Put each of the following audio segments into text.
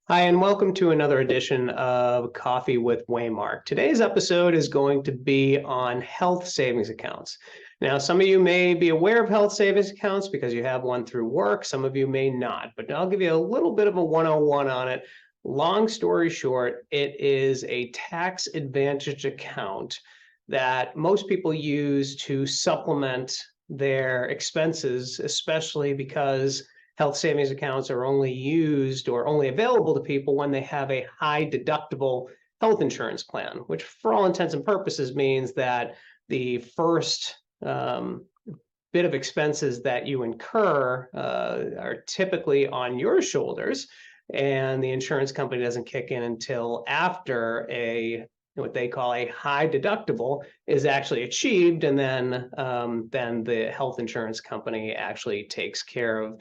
Hi, and welcome to another edition of Coffee with Waymark. Today's episode is going to be on health savings accounts. Now, some of you may be aware of health savings accounts because you have one through work. Some of you may not, but I'll give you a little bit of a 101 on it. Long story short, it is a tax advantage account that most people use to supplement their expenses, especially because health savings accounts are only used or only available to people when they have a high deductible health insurance plan, which for all intents and purposes means that the first bit of expenses that you incur are typically on your shoulders, and the insurance company doesn't kick in until after what they call a high deductible is actually achieved, and then the health insurance company actually takes care of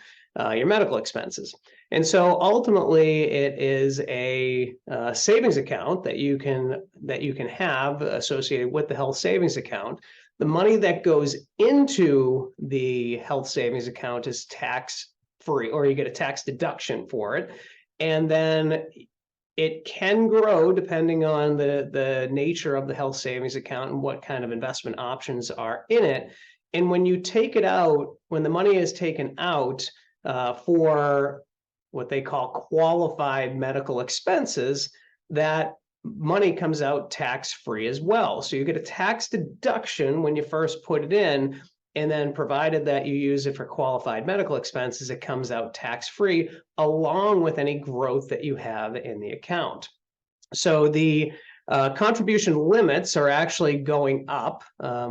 your medical expenses. And so ultimately, it is a savings account that you can have associated with the health savings account. The money that goes into the health savings account is tax free, or you get a tax deduction for it. And then it can grow depending on the nature of the health savings account and what kind of investment options are in it. And when you take it out, when the money is taken out for what they call qualified medical expenses, that money comes out tax-free as well. So you get a tax deduction when you first put it in, and then provided that you use it for qualified medical expenses, it comes out tax-free along with any growth that you have in the account. So the contribution limits are actually going up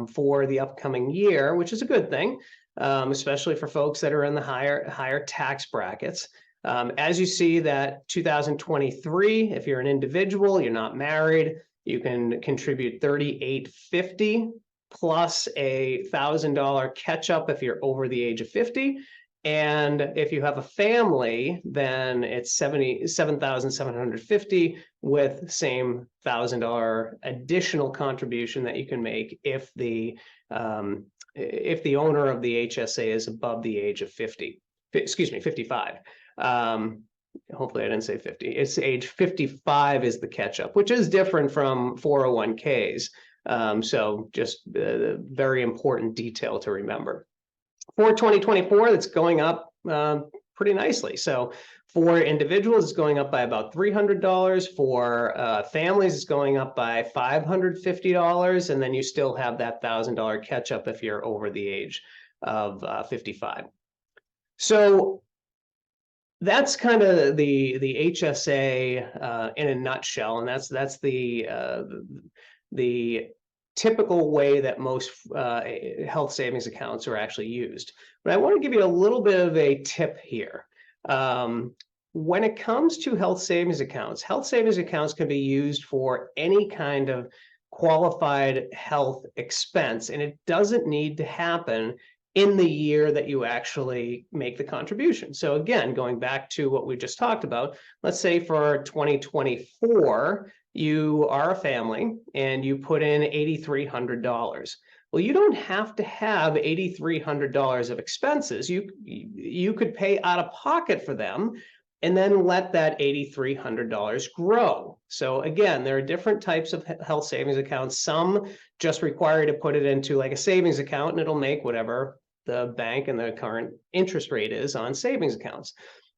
for the upcoming year, which is a good thing, especially for folks that are in the higher tax brackets. As you see that 2023, if you're an individual, you're not married, you can contribute $3,850 plus a $1,000 catch-up if you're over the age of 50. And if you have a family, then it's $77,750 with same $1,000 additional contribution that you can make if the owner of the HSA is above the age of 55. Hopefully I didn't say 50. It's age 55 is the catch-up, which is different from 401ks. So just a very important detail to remember. For 2024, that's going up pretty nicely. So for individuals, it's going up by about $300. For families, it's going up by $550. And then you still have that $1,000 catch up if you're over the age of 55. So that's kind of the HSA in a nutshell, and that's the typical way that most health savings accounts are actually used. But I want to give you a little bit of a tip here. When it comes to health savings accounts can be used for any kind of qualified health expense, and it doesn't need to happen in the year that you actually make the contribution. So again, going back to what we just talked about, let's say for 2024, you are a family and you put in $8,300. Well, you don't have to have $8,300 of expenses. You could pay out of pocket for them and then let that $8,300 grow. So again, there are different types of health savings accounts. Some just require you to put it into like a savings account and it'll make whatever the bank and the current interest rate is on savings accounts.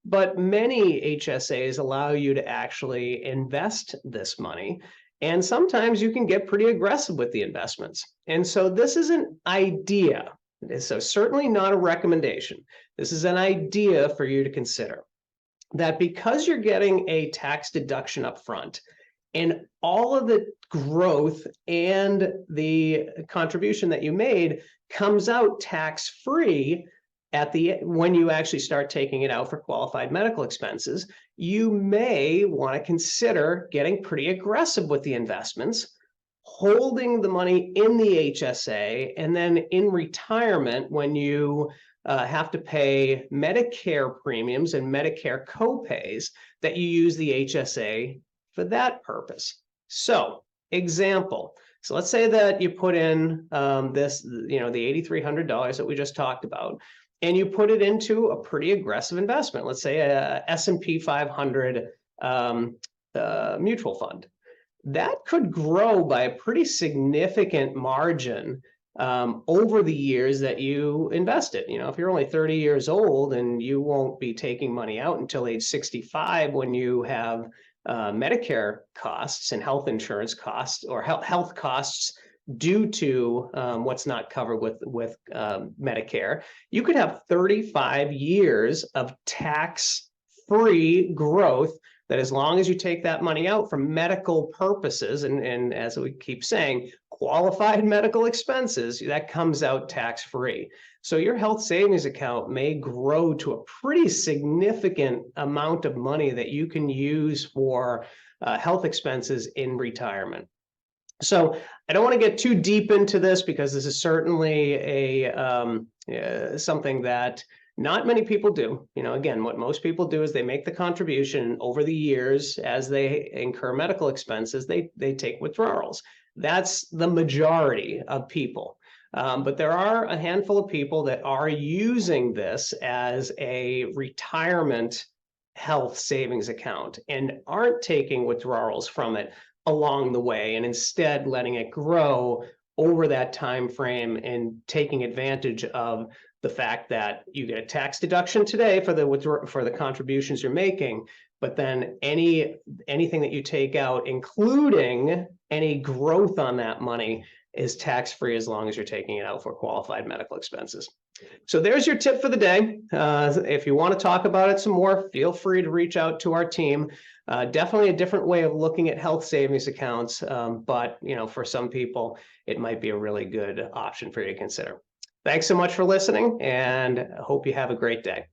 But many HSAs allow you to actually invest this money. And sometimes you can get pretty aggressive with the investments. And so this is an idea. So certainly not a recommendation. This is an idea for you to consider. That because you're getting a tax deduction up front, and all of the growth and the contribution that you made comes out tax-free when you actually start taking it out for qualified medical expenses, you may want to consider getting pretty aggressive with the investments, holding the money in the HSA, and then in retirement, when you have to pay Medicare premiums and Medicare copays, that you use the HSA for that purpose. So, example. So let's say that you put in the $8,300 that we just talked about, and you put it into a pretty aggressive investment. Let's say a S&P 500 mutual fund. That could grow by a pretty significant margin over the years that you invested. You know, if you're only 30 years old and you won't be taking money out until age 65 when you have Medicare costs and health insurance costs or health costs due to what's not covered with Medicare, you could have 35 years of tax-free growth that as long as you take that money out for medical purposes, and as we keep saying, qualified medical expenses, that comes out tax-free. So your health savings account may grow to a pretty significant amount of money that you can use for health expenses in retirement. So I don't want to get too deep into this because this is certainly something that not many people do. You know, again, what most people do is they make the contribution over the years as they incur medical expenses, they take withdrawals. That's the majority of people. But there are a handful of people that are using this as a retirement health savings account and aren't taking withdrawals from it along the way, and instead letting it grow over that time frame and taking advantage of the fact that you get a tax deduction today for the contributions you're making, but then anything that you take out, including any growth on that money, is tax-free as long as you're taking it out for qualified medical expenses. So there's your tip for the day. If you want to talk about it some more, feel free to reach out to our team. Definitely a different way of looking at health savings accounts, but you know, for some people, it might be a really good option for you to consider. Thanks so much for listening, and I hope you have a great day.